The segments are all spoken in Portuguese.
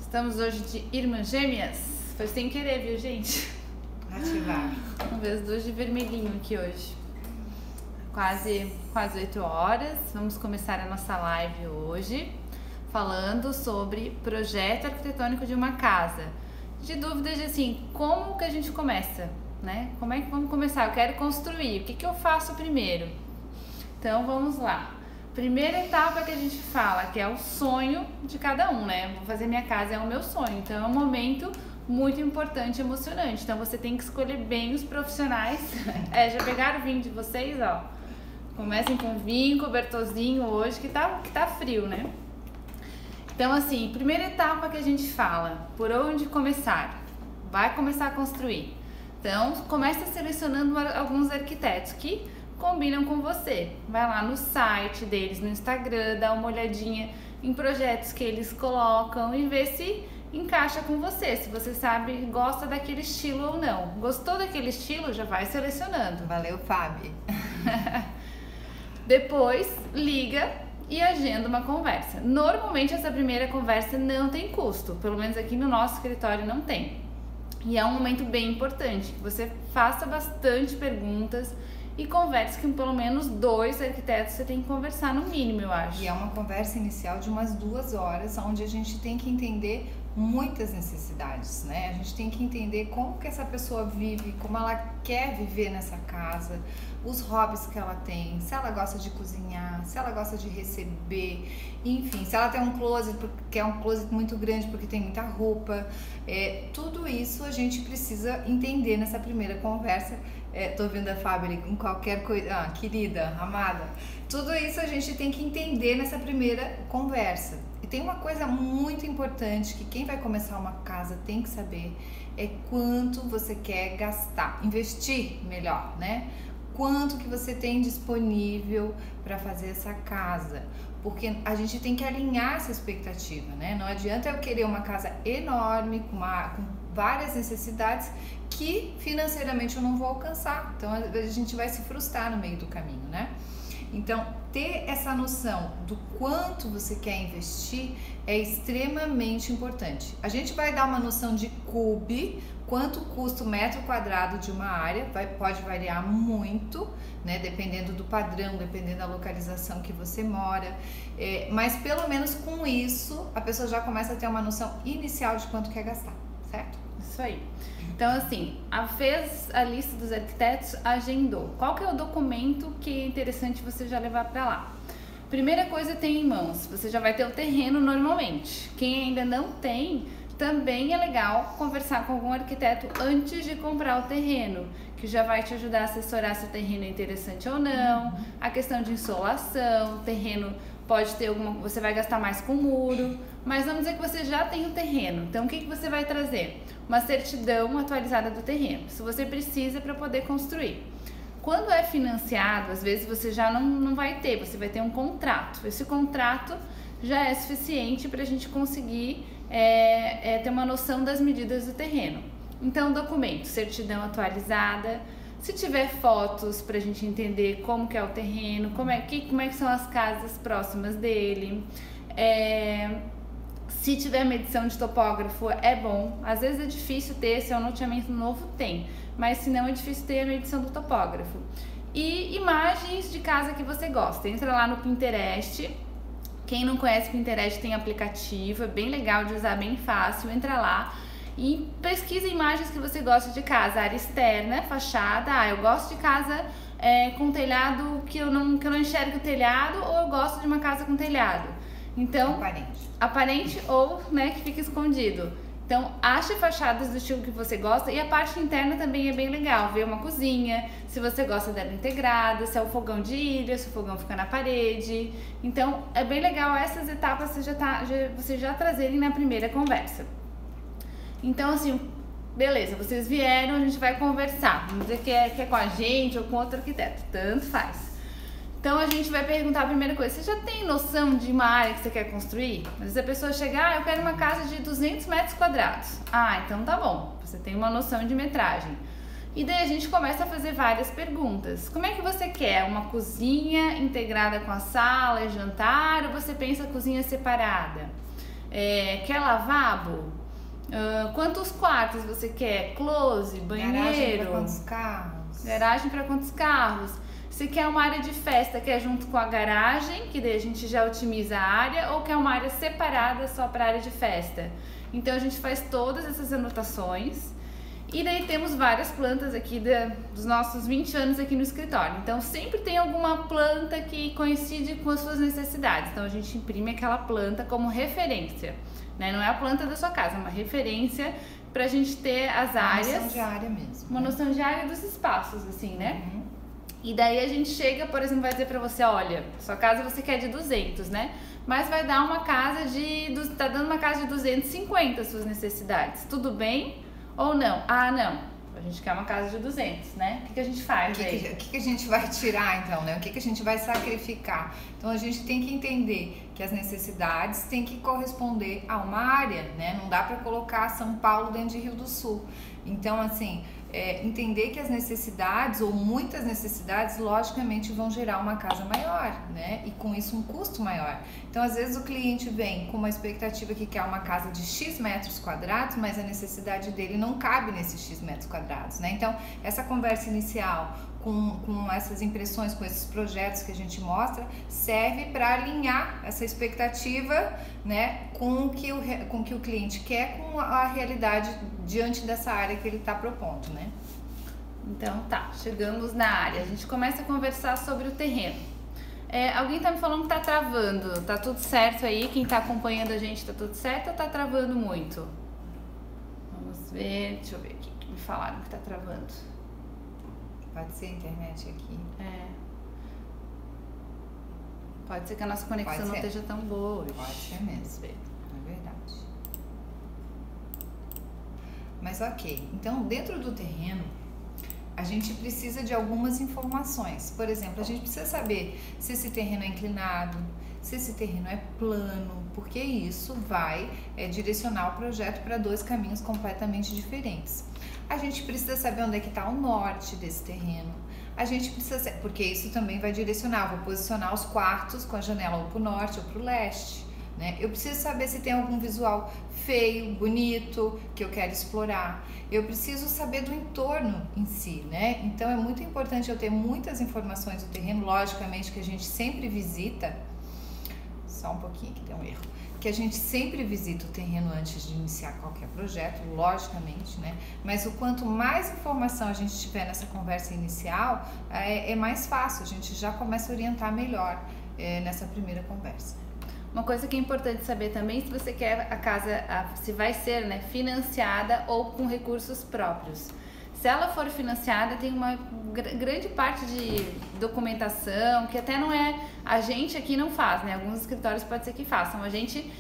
Estamos hoje de irmãs gêmeas. Foi sem querer, viu, gente? Ativar. Vamos ver as duas de vermelhinho aqui hoje. Quase 8 horas. Vamos começar a nossa live hoje falando sobre projeto arquitetônico de uma casa. De dúvidas de assim, como que a gente começa, né? Como é que vamos começar? Eu quero construir. O que eu faço primeiro? Então vamos lá. Primeira etapa que a gente fala, que é o sonho de cada um, né? Vou fazer minha casa, é o meu sonho. Então é um momento muito importante e emocionante. Então você tem que escolher bem os profissionais. Já pegaram o vinho de vocês, ó. Comecem com vinho, cobertorzinho hoje, que tá frio, né? Então assim, primeira etapa que a gente fala, por onde começar? Vai começar a construir. Então começa selecionando alguns arquitetos que combinam com você. Vai lá no site deles, no Instagram, dá uma olhadinha em projetos que eles colocam e vê se encaixa com você, se você sabe, gosta daquele estilo ou não. Gostou daquele estilo, já vai selecionando. Valeu, Fábio. Depois, liga e agenda uma conversa. Normalmente essa primeira conversa não tem custo, pelo menos aqui no nosso escritório não tem. E é um momento bem importante, que você faça bastante perguntas e converse com pelo menos 2 arquitetos, você tem que conversar no mínimo, eu acho. E é uma conversa inicial de umas 2 horas, onde a gente tem que entender muitas necessidades, né? A gente tem que entender como que essa pessoa vive, como ela quer viver nessa casa, os hobbies que ela tem, se ela gosta de cozinhar, se ela gosta de receber, enfim, se ela tem um closet, porque é um closet muito grande porque tem muita roupa, tudo isso a gente precisa entender nessa primeira conversa. Tô vendo a Fábio com qualquer coisa, querida, amada, tudo isso a gente tem que entender nessa primeira conversa. E tem uma coisa muito importante que quem vai começar uma casa tem que saber, é quanto você quer gastar, investir melhor, né? Quanto que você tem disponível para fazer essa casa, porque a gente tem que alinhar essa expectativa, né? Não adianta eu querer uma casa enorme, com várias necessidades que financeiramente eu não vou alcançar, então a gente vai se frustrar no meio do caminho, né? Então, ter essa noção do quanto você quer investir é extremamente importante. A gente vai dar uma noção de cube, quanto custa o metro quadrado de uma área, pode variar muito, né? Dependendo do padrão, dependendo da localização que você mora, mas pelo menos com isso a pessoa já começa a ter uma noção inicial de quanto quer gastar, certo? Isso aí. Então assim, fez a lista dos arquitetos, agendou. Qual que é o documento que é interessante você já levar para lá? Primeira coisa, tem em mãos, você já vai ter o terreno normalmente. Quem ainda não tem, também é legal conversar com algum arquiteto antes de comprar o terreno, que já vai te ajudar a assessorar se o terreno é interessante ou não, a questão de insolação, o terreno pode ter você vai gastar mais com muro, mas vamos dizer que você já tem o terreno, então o que você vai trazer? Uma certidão atualizada do terreno, se você precisa para poder construir. Quando é financiado, às vezes você já não vai ter, você vai ter um contrato, esse contrato já é suficiente para a gente conseguir ter uma noção das medidas do terreno. Então, documento, certidão atualizada, se tiver fotos para a gente entender como que é o terreno, como é que são as casas próximas dele, se tiver medição de topógrafo é bom, às vezes é difícil ter, se é um loteamento novo tem, mas se não é difícil ter a medição do topógrafo. E imagens de casa que você gosta, entra lá no Pinterest. Quem não conhece o Pinterest tem aplicativo, é bem legal de usar, bem fácil, entra lá e pesquisa imagens que você gosta de casa, área externa, fachada, eu gosto de casa com telhado que eu não enxergo o telhado, ou eu gosto de uma casa com telhado. Então, aparente ou, né, que fica escondido. Então, ache fachadas do estilo que você gosta, e a parte interna também é bem legal, ver uma cozinha, se você gosta dela integrada, se é o fogão de ilha, se o fogão fica na parede. Então, é bem legal essas etapas vocês já trazerem na primeira conversa. Então, assim, beleza, vocês vieram, a gente vai conversar, vamos dizer que é com a gente ou com outro arquiteto, tanto faz. Então a gente vai perguntar a primeira coisa, você já tem noção de uma área que você quer construir? Às vezes a pessoa chega, eu quero uma casa de 200 metros quadrados. Então tá bom, você tem uma noção de metragem. E daí a gente começa a fazer várias perguntas. Como é que você quer? Uma cozinha integrada com a sala e jantar, ou você pensa cozinha separada? Quer lavabo? Quantos quartos você quer? Close, banheiro? Garagem para quantos carros? Garagem para quantos carros? Se quer uma área de festa que é junto com a garagem, que daí a gente já otimiza a área, ou quer uma área separada só para área de festa. Então a gente faz todas essas anotações e daí temos várias plantas aqui dos nossos 20 anos aqui no escritório. Então sempre tem alguma planta que coincide com as suas necessidades. Então a gente imprime aquela planta como referência, né? Não é a planta da sua casa, é uma referência para a gente ter as áreas. Uma noção de área mesmo. Uma noção de área dos espaços, assim, né? E daí a gente chega, por exemplo, vai dizer pra você, olha, sua casa você quer de 200, né? Mas vai dar uma casa tá dando uma casa de 250 as suas necessidades. Tudo bem ou não? Ah, não. A gente quer uma casa de 200, né? O que a gente faz aí? O que a gente vai tirar, então, né? O que a gente vai sacrificar? Então, a gente tem que entender que as necessidades têm que corresponder a uma área, né? Não dá para colocar São Paulo dentro de Rio do Sul. Então, assim, entender que as necessidades, ou muitas necessidades, logicamente vão gerar uma casa maior, né? E com isso um custo maior. Então, às vezes o cliente vem com uma expectativa que quer uma casa de X metros quadrados, mas a necessidade dele não cabe nesses X metros quadrados, né? Então, essa conversa inicial com essas impressões, com esses projetos que a gente mostra, serve para alinhar essa expectativa, né, com o que o cliente quer, com a realidade diante dessa área que ele está propondo, né? Então tá, chegamos na área. A gente começa a conversar sobre o terreno. Alguém tá me falando que tá travando. Tá tudo certo aí? Quem tá acompanhando a gente, tá tudo certo ou tá travando muito? Vamos ver, deixa eu ver aqui que me falaram que tá travando. Pode ser a internet aqui. Pode ser que a nossa conexão não esteja tão boa hoje. Pode ser mesmo. É verdade. Mas ok. Então, dentro do terreno, a gente precisa de algumas informações. Por exemplo, a gente precisa saber se esse terreno é inclinado, se esse terreno é plano, porque isso vai direcionar o projeto para dois caminhos completamente diferentes. A gente precisa saber onde é que está o norte desse terreno. A gente precisa, porque isso também vai direcionar, eu vou posicionar os quartos com a janela ou para o norte ou para o leste, né? Eu preciso saber se tem algum visual feio, bonito, que eu quero explorar. Eu preciso saber do entorno em si, né? Então é muito importante eu ter muitas informações do terreno, logicamente que a gente sempre visita, só um pouquinho que tem um erro, que a gente sempre visita o terreno antes de iniciar qualquer projeto, logicamente, né? Mas o quanto mais informação a gente tiver nessa conversa inicial, é mais fácil, a gente já começa a orientar melhor nessa primeira conversa. Uma coisa que é importante saber também, se você quer a casa, se vai ser, né, financiada ou com recursos próprios. Se ela for financiada, tem uma grande parte de documentação, que até não a gente aqui não faz, né? Alguns escritórios pode ser que façam. A gente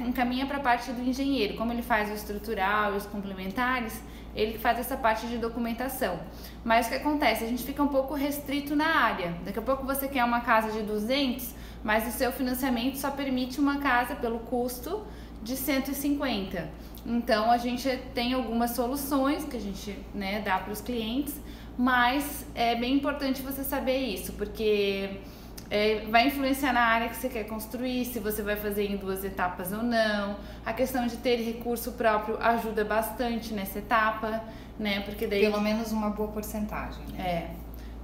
encaminha para a parte do engenheiro. Como ele faz o estrutural e os complementares, ele faz essa parte de documentação. Mas o que acontece? A gente fica um pouco restrito na área. Daqui a pouco você quer uma casa de 200, mas o seu financiamento só permite uma casa pelo custo de 150. Então a gente tem algumas soluções que a gente, né, dá para os clientes, mas é bem importante você saber isso, porque vai influenciar na área que você quer construir, se você vai fazer em 2 etapas ou não. A questão de ter recurso próprio ajuda bastante nessa etapa, né? Porque daí pelo menos uma boa porcentagem, né?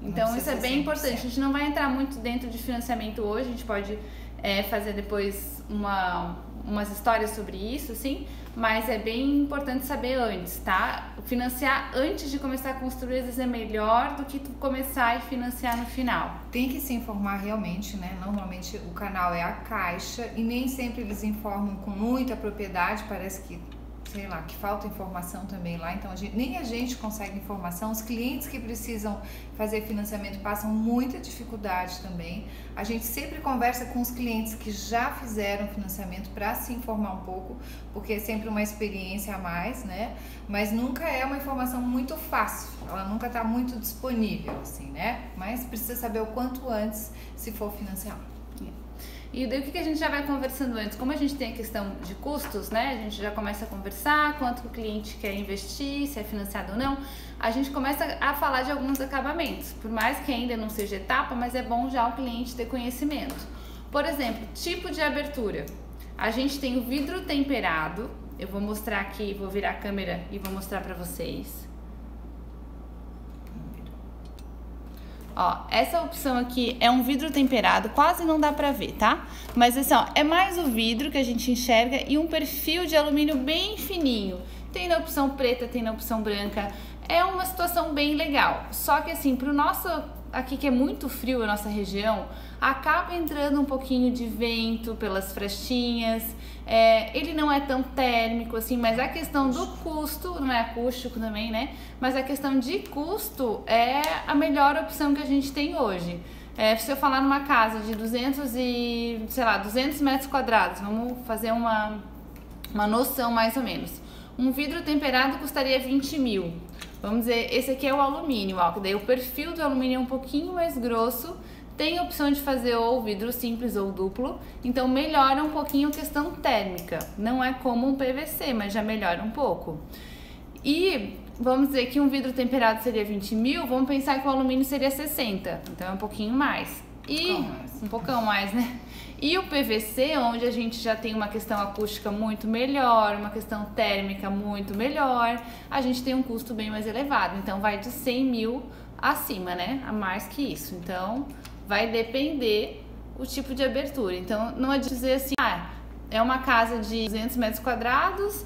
Então isso é bem importante. A gente não vai entrar muito dentro de financiamento hoje, a gente pode fazer depois umas histórias sobre isso, assim, mas é bem importante saber antes, tá? Financiar antes de começar a construir às vezes é melhor do que tu começar e financiar no final. Tem que se informar realmente, né? Normalmente o canal é a Caixa e nem sempre eles informam com muita propriedade, parece que, sei lá, que falta informação também lá, então nem a gente consegue informação, os clientes que precisam fazer financiamento passam muita dificuldade também. A gente sempre conversa com os clientes que já fizeram financiamento para se informar um pouco, porque é sempre uma experiência a mais, né? Mas nunca é uma informação muito fácil, ela nunca está muito disponível, assim, né? Mas precisa saber o quanto antes se for financiar. E daí o que a gente já vai conversando antes? Como a gente tem a questão de custos, né? A gente já começa a conversar, quanto o cliente quer investir, se é financiado ou não. A gente começa a falar de alguns acabamentos, por mais que ainda não seja etapa, mas é bom já o cliente ter conhecimento. Por exemplo, tipo de abertura. A gente tem o vidro temperado. Eu vou mostrar aqui, vou virar a câmera e vou mostrar pra vocês. Ó, essa opção aqui é um vidro temperado, quase não dá pra ver, tá? Mas assim, ó, é mais o vidro que a gente enxerga e um perfil de alumínio bem fininho. Tem na opção preta, tem na opção branca. É uma situação bem legal. Só que assim, pro nosso aqui que é muito frio a nossa região, acaba entrando um pouquinho de vento pelas frestinhas. Ele não é tão térmico assim, mas a questão do custo, não é acústico também, né? Mas a questão de custo é a melhor opção que a gente tem hoje. Se eu falar numa casa de 200 metros quadrados, vamos fazer uma noção mais ou menos. Um vidro temperado custaria 20 mil. Vamos dizer, esse aqui é o alumínio, ó, que daí o perfil do alumínio é um pouquinho mais grosso. Tem a opção de fazer ou vidro simples ou duplo, então melhora um pouquinho a questão térmica. Não é como um PVC, mas já melhora um pouco. E vamos dizer que um vidro temperado seria 20 mil, vamos pensar que o alumínio seria 60, então é um pouquinho mais. Um poucão mais, né? E o PVC, onde a gente já tem uma questão acústica muito melhor, uma questão térmica muito melhor, a gente tem um custo bem mais elevado. Então vai de 100 mil acima, né? A mais que isso. Então vai depender o tipo de abertura. Então não é dizer assim, é uma casa de 200 metros quadrados,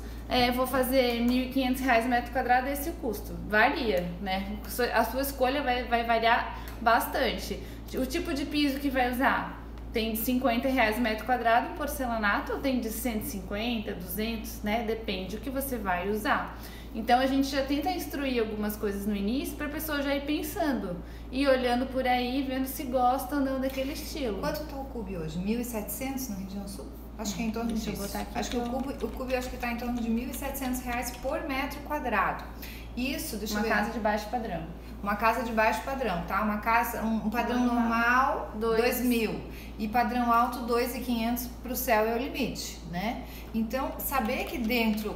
vou fazer R$1.500 metro quadrado, esse é o custo. Varia, né? A sua escolha vai variar bastante. O tipo de piso que vai usar, tem de R$50 metro quadrado em porcelanato, ou tem de 150, 200, né? Depende do que você vai usar. Então a gente já tenta instruir algumas coisas no início para a pessoa já ir pensando e olhando por aí, vendo se gosta ou não daquele estilo. Quanto está o Cube hoje? 1.700 na região sul? Acho que é em torno disso. Acho que o Cube acho que está em torno de R$1.700 por metro quadrado. Isso, deixa eu ver. Uma casa de baixo padrão. Uma casa de baixo padrão, tá? Uma casa, um padrão normal, 2.000. E padrão alto, 2.500 para o céu é o limite, né? Então, saber que dentro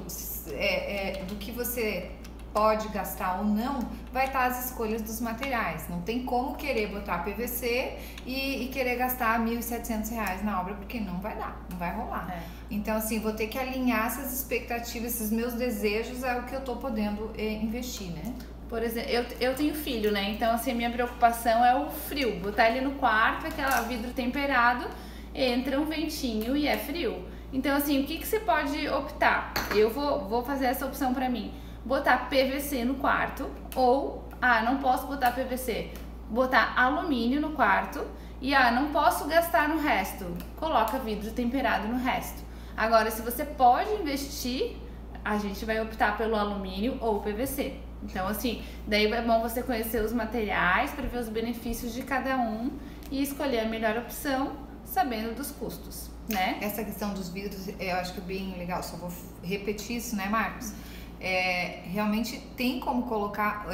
do que você pode gastar ou não, vai estar as escolhas dos materiais. Não tem como querer botar PVC e querer gastar R$1.700 na obra, porque não vai dar, não vai rolar. Então, assim, vou ter que alinhar essas expectativas, esses meus desejos ao que eu tô podendo investir, né? Por exemplo, eu tenho filho, né? Então, assim, a minha preocupação é o frio. Botar ele no quarto, aquele vidro temperado, entra um ventinho e é frio. Então, assim, o que você pode optar? Eu vou fazer essa opção pra mim. Botar PVC no quarto ou, não posso botar PVC. Botar alumínio no quarto e, não posso gastar no resto. Coloca vidro temperado no resto. Agora, se você pode investir, a gente vai optar pelo alumínio ou PVC. Então, assim, daí é bom você conhecer os materiais para ver os benefícios de cada um e escolher a melhor opção, sabendo dos custos, né? Essa questão dos vidros, eu acho que é bem legal, só vou repetir isso, né, Marcos? Realmente tem como colocar,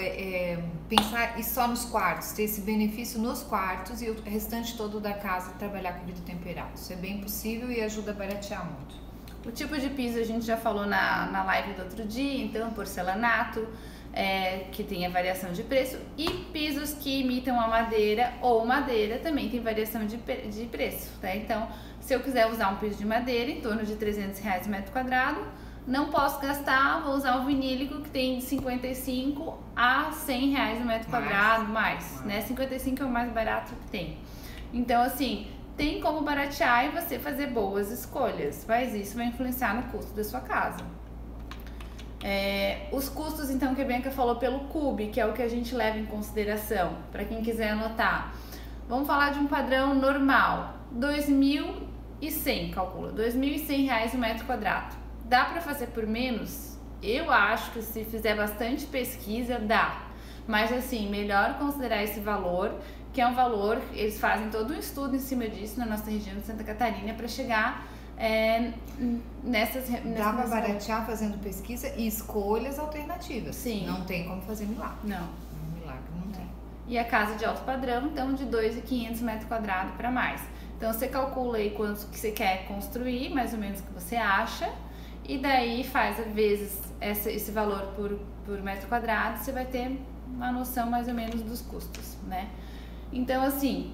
pensar só nos quartos, ter esse benefício nos quartos e o restante todo da casa trabalhar com vidro temperado. Isso é bem possível e ajuda a baratear muito. O tipo de piso a gente já falou na live do outro dia, então porcelanato, que tem a variação de preço, e pisos que imitam a madeira ou madeira também tem variação de preço, tá? Então, se eu quiser usar um piso de madeira, em torno de R$300 metro quadrado, não posso gastar, vou usar o vinílico que tem de 55 a R$100 no metro quadrado, mais, né? 55 é o mais barato que tem. Então, assim, tem como baratear e você fazer boas escolhas, mas isso vai influenciar no custo da sua casa. Os custos, então, que a Bianca falou pelo Cube, que é o que a gente leva em consideração, para quem quiser anotar. Vamos falar de um padrão normal, R$2.100, calcula, R$2.100 o metro quadrado. Dá para fazer por menos? Eu acho que se fizer bastante pesquisa, dá. Mas assim, melhor considerar esse valor, que é um valor, eles fazem todo um estudo em cima disso na nossa região de Santa Catarina para chegar nessas... Dá para baratear fazendo pesquisa e escolhas alternativas. Sim. Não tem como fazer milagre. Não. Milagre não tem. E a casa de alto padrão, então, de 2.500 metros quadrados para mais. Então, você calcula aí quanto que você quer construir, mais ou menos o que você acha, e daí faz, vezes, esse valor por metro quadrado, você vai ter uma noção mais ou menos dos custos, né? Então, assim,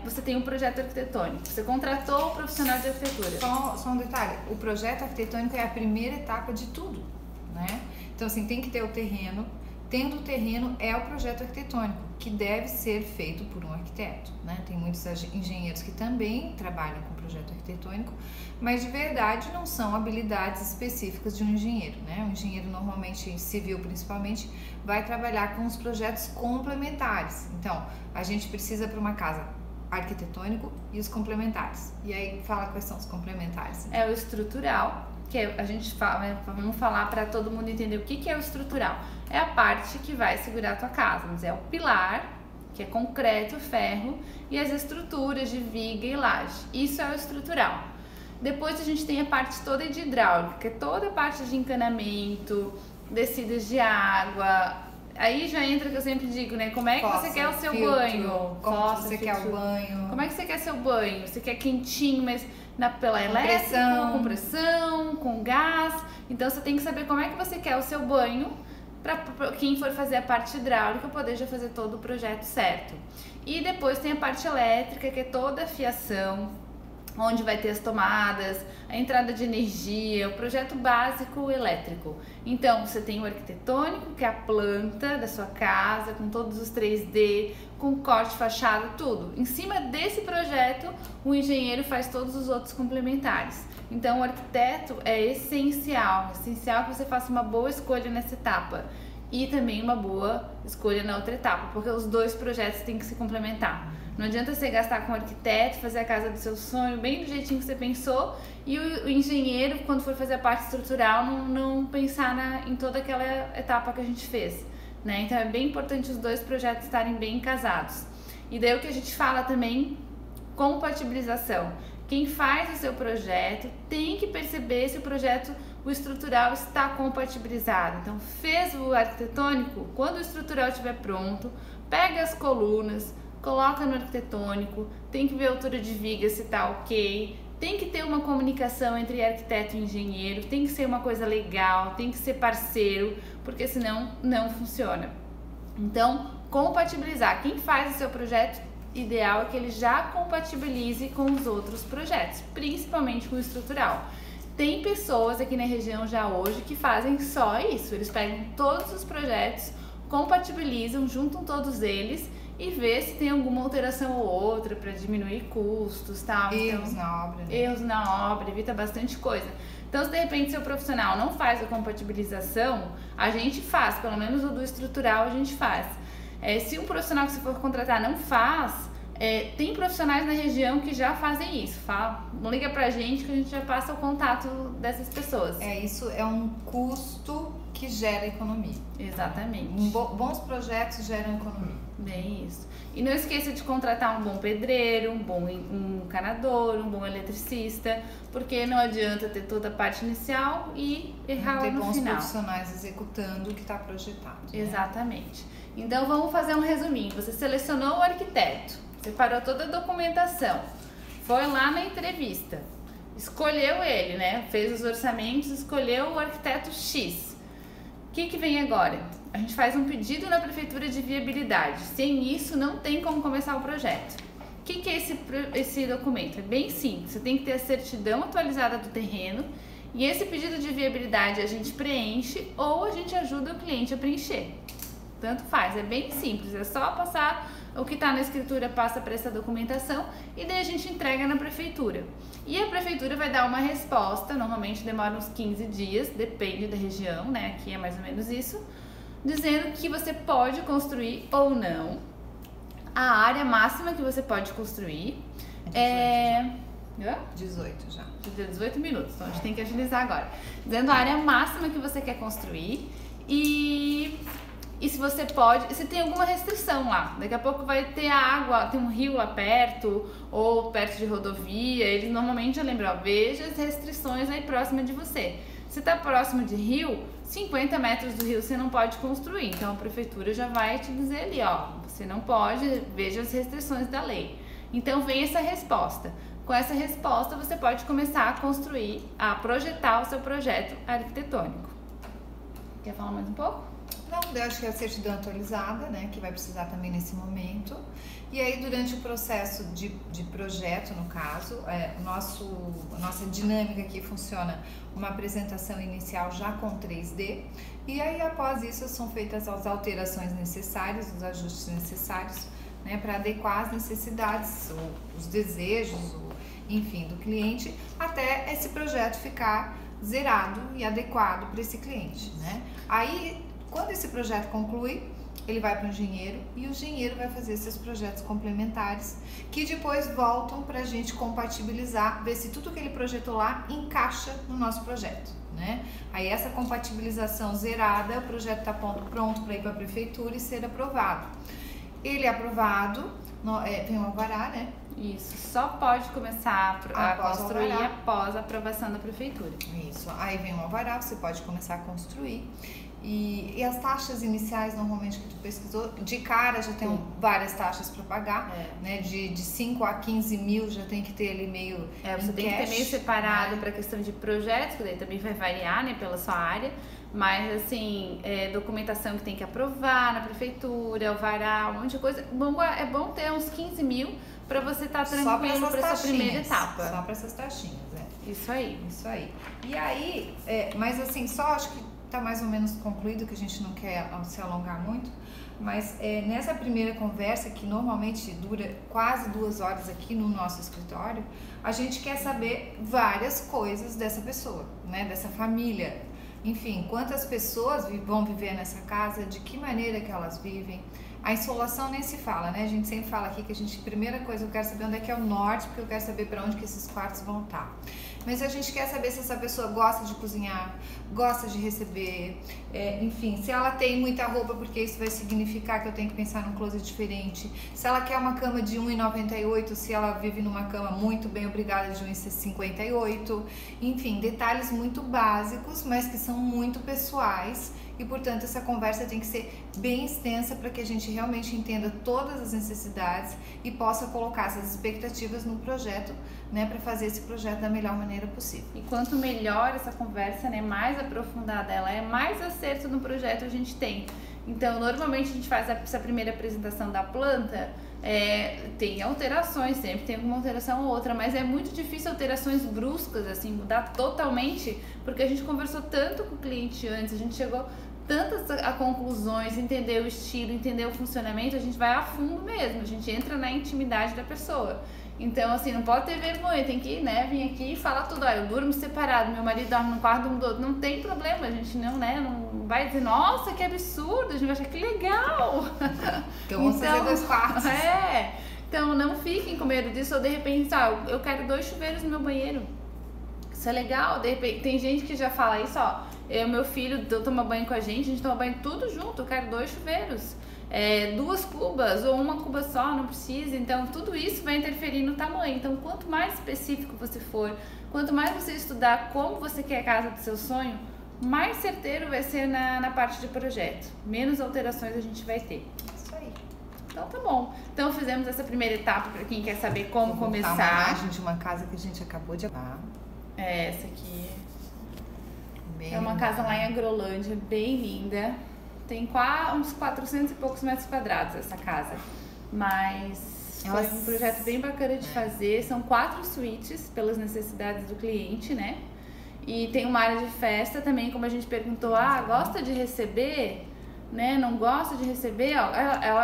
você tem um projeto arquitetônico, você contratou o profissional de arquitetura. Só um detalhe, o projeto arquitetônico é a primeira etapa de tudo, né? Então, assim, tem que ter o terreno. Tendo o terreno, é o projeto arquitetônico, que deve ser feito por um arquiteto, né? Tem muitos engenheiros que também trabalham com projeto arquitetônico, mas de verdade não são habilidades específicas de um engenheiro, né? O engenheiro, normalmente civil principalmente, vai trabalhar com os projetos complementares. Então, a gente precisa para uma casa arquitetônico e os complementares. E aí, fala quais são os complementares. É o estrutural, que a gente fala, vamos falar para todo mundo entender o que é o estrutural. É a parte que vai segurar a tua casa, mas é o pilar, que é concreto, ferro, e as estruturas de viga e laje. Isso é o estrutural. Depois a gente tem a parte toda de hidráulica, que é toda a parte de encanamento, descidas de água. Aí já entra que eu sempre digo, né? Como é que você quer o seu banho? Como você quer o banho? Como é que você quer seu banho? Você quer quentinho, mas pela elétrica, com pressão, com gás. Então você tem que saber como é que você quer o seu banho para quem for fazer a parte hidráulica poder já fazer todo o projeto certo. E depois tem a parte elétrica, que é toda a fiação, onde vai ter as tomadas, a entrada de energia, o projeto básico elétrico. Então, você tem o arquitetônico, que é a planta da sua casa, com todos os 3D, com corte, fachada, tudo. Em cima desse projeto, o engenheiro faz todos os outros complementares. Então, o arquiteto é essencial que você faça uma boa escolha nessa etapa. E também uma boa escolha na outra etapa, porque os dois projetos têm que se complementar. Não adianta você gastar com o arquiteto, fazer a casa do seu sonho, bem do jeitinho que você pensou, e o engenheiro, quando for fazer a parte estrutural, não pensar em toda aquela etapa que a gente fez, né? Então é bem importante os dois projetos estarem bem casados. E daí o que a gente fala também, compatibilização. Quem faz o seu projeto tem que perceber se o estrutural está compatibilizado. Então, fez o arquitetônico, quando o estrutural estiver pronto, pega as colunas, coloca no arquitetônico, tem que ver a altura de viga se está ok, tem que ter uma comunicação entre arquiteto e engenheiro, tem que ser uma coisa legal, tem que ser parceiro, porque senão não funciona. Então, compatibilizar. Quem faz o seu projeto, ideal é que ele já compatibilize com os outros projetos, principalmente com o estrutural. Tem pessoas aqui na região já hoje que fazem só isso, eles pegam todos os projetos, compatibilizam, juntam todos eles e vê se tem alguma alteração ou outra para diminuir custos, tal. Erros na obra. Né? Erros na obra, evita bastante coisa. Então, se de repente seu profissional não faz a compatibilização, a gente faz, pelo menos o do estrutural a gente faz. Se um profissional que você for contratar não faz, tem profissionais na região que já fazem isso. Não liga pra gente que a gente já passa o contato dessas pessoas. Isso é um custo que gera economia. Exatamente. Bons projetos geram economia. Bem isso. E não esqueça de contratar um bom pedreiro, um bom encanador, um bom eletricista, porque não adianta ter toda a parte inicial e errar lá no final. Ter bons profissionais executando o que está projetado. Né? Exatamente. Então vamos fazer um resuminho. Você selecionou o arquiteto, separou toda a documentação, foi lá na entrevista, escolheu ele, né? Fez os orçamentos, escolheu o arquiteto X. O que vem agora? A gente faz um pedido na prefeitura de viabilidade. Sem isso, não tem como começar o projeto. O que é esse documento? É bem simples. Você tem que ter a certidão atualizada do terreno e esse pedido de viabilidade a gente preenche ou a gente ajuda o cliente a preencher. Tanto faz, é bem simples. É só passar o que está na escritura, passa para essa documentação e daí a gente entrega na prefeitura. E a prefeitura vai dar uma resposta, normalmente demora uns 15 dias, depende da região, né? Aqui é mais ou menos isso, dizendo que você pode construir ou não, a área máxima que você pode construir. 18 já. 18 minutos, então a gente tem que agilizar agora. Dizendo a área máxima que você quer construir e se você pode, se tem alguma restrição lá. Daqui a pouco vai ter água, tem um rio lá perto ou perto de rodovia. Eles normalmente lembram, veja as restrições aí próxima de você. Se está próximo de rio, 50 metros do rio você não pode construir. Então a prefeitura já vai te dizer ali, você não pode, veja as restrições da lei. Então vem essa resposta. Com essa resposta você pode começar a construir, a projetar o seu projeto arquitetônico. Quer falar mais um pouco? Não, eu acho que é a certidão atualizada, né, que vai precisar também nesse momento. E aí, durante o processo de projeto, no caso, a nossa dinâmica aqui funciona uma apresentação inicial já com 3D. E aí, após isso, são feitas as alterações necessárias, os ajustes necessários, né, para adequar as necessidades, os desejos, enfim, do cliente, até esse projeto ficar zerado e adequado para esse cliente, né? Aí, quando esse projeto conclui, ele vai para o engenheiro e o engenheiro vai fazer esses projetos complementares que depois voltam para a gente compatibilizar, ver se tudo que ele projetou lá encaixa no nosso projeto, né? Aí essa compatibilização zerada, o projeto está pronto para ir para a prefeitura e ser aprovado. Ele é aprovado, tem um alvará, né? Isso, só pode começar a construir após a aprovação da prefeitura. Isso, aí vem um alvará, você pode começar a construir. E as taxas iniciais, normalmente, que tu pesquisou, de cara já tem várias taxas para pagar, né? De 5 a 15 mil já tem que ter ali meio você tem que ter meio separado, né, para a questão de projetos, que daí também vai variar, né, pela sua área. Mas, assim, documentação que tem que aprovar na prefeitura, alvará, um monte de coisa. É bom ter uns 15 mil para você estar tranquilo para essa primeira etapa. Só para essas taxinhas, Isso aí. Isso aí. E aí, mas assim, só acho que tá mais ou menos concluído, que a gente não quer se alongar muito, mas nessa primeira conversa, que normalmente dura quase 2 horas aqui no nosso escritório, a gente quer saber várias coisas dessa pessoa, né, dessa família. Enfim, quantas pessoas vão viver nessa casa, de que maneira que elas vivem. A insolação nem se fala, né? A gente sempre fala aqui que primeira coisa, eu quero saber onde é que é o norte, porque eu quero saber para onde que esses quartos vão estar. Mas a gente quer saber se essa pessoa gosta de cozinhar, gosta de receber, enfim, se ela tem muita roupa, porque isso vai significar que eu tenho que pensar num closet diferente. Se ela quer uma cama de 1,98, se ela vive numa cama muito bem obrigada de 1,58. Enfim, detalhes muito básicos, mas que são muito pessoais. E, portanto, essa conversa tem que ser bem extensa para que a gente realmente entenda todas as necessidades e possa colocar essas expectativas no projeto, né, para fazer esse projeto da melhor maneira possível. E quanto melhor essa conversa, né, mais aprofundada ela é, mais acerto no projeto a gente tem. Então, normalmente a gente faz essa primeira apresentação da planta, tem alterações, sempre tem uma alteração ou outra, mas é muito difícil alterações bruscas, assim, mudar totalmente, porque a gente conversou tanto com o cliente antes, a gente chegou tantas a conclusões, entender o estilo, entender o funcionamento, a gente vai a fundo mesmo, a gente entra na intimidade da pessoa. Então, assim, não pode ter vergonha, tem que, né, vir aqui e falar tudo. Eu durmo separado, meu marido dorme num quarto do outro. Não tem problema, a gente não vai dizer, nossa, que absurdo, a gente vai achar que legal. Então, vamos fazer 2 quartos. Então, não fiquem com medo disso, ou de repente, eu quero 2 chuveiros no meu banheiro. Isso é legal, de repente, tem gente que já fala isso, meu filho toma banho com a gente toma banho tudo junto, eu quero 2 chuveiros. 2 cubas ou uma cuba só, não precisa. Então tudo isso vai interferir no tamanho. Então quanto mais específico você for, quanto mais você estudar como você quer a casa do seu sonho, mais certeiro vai ser na parte de projeto, menos alterações a gente vai ter. Isso aí. Então tá bom. Então fizemos essa primeira etapa para quem quer saber como começar. Uma imagem de uma casa que a gente acabou de acabar. Essa aqui é uma casa lá em Agrolândia, bem linda. Tem uns 400 e poucos metros quadrados essa casa, mas foi um projeto bem bacana de fazer. São 4 suítes pelas necessidades do cliente, né? E tem uma área de festa também, como a gente perguntou, gosta de receber, né? Não gosta de receber?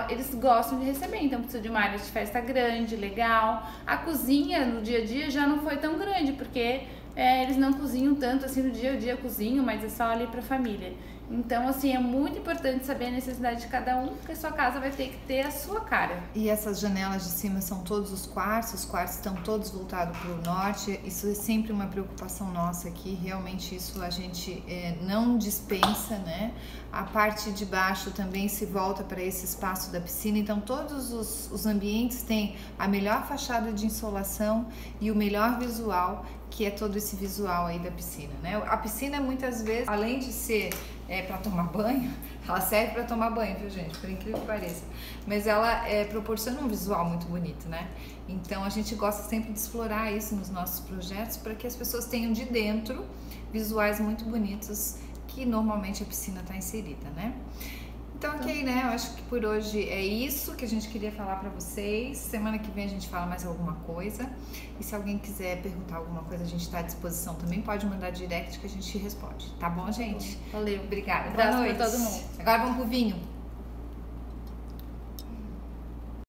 Eles gostam de receber, então precisa de uma área de festa grande, legal. A cozinha no dia a dia já não foi tão grande, porque eles não cozinham tanto assim no dia a dia, cozinham, mas é só ali pra família. Então, assim, é muito importante saber a necessidade de cada um, porque a sua casa vai ter que ter a sua cara. E essas janelas de cima são todos os quartos estão todos voltados para o norte. Isso é sempre uma preocupação nossa aqui, realmente isso a gente não dispensa, né? A parte de baixo também se volta para esse espaço da piscina, então todos os ambientes têm a melhor fachada de insolação e o melhor visual, que é todo esse visual aí da piscina, né? A piscina muitas vezes, além de ser para tomar banho, ela serve para tomar banho, viu, gente? Por incrível que pareça. Mas ela proporciona um visual muito bonito, né? Então a gente gosta sempre de explorar isso nos nossos projetos para que as pessoas tenham de dentro visuais muito bonitos que normalmente a piscina está inserida, né? Então, ok, né? Eu acho que por hoje é isso que a gente queria falar pra vocês. Semana que vem a gente fala mais alguma coisa. E se alguém quiser perguntar alguma coisa, a gente tá à disposição também. Pode mandar direct que a gente responde. Tá bom, gente? Valeu. Obrigada. Abraço Boa noite. pra todo mundo. Agora vamos pro vinho.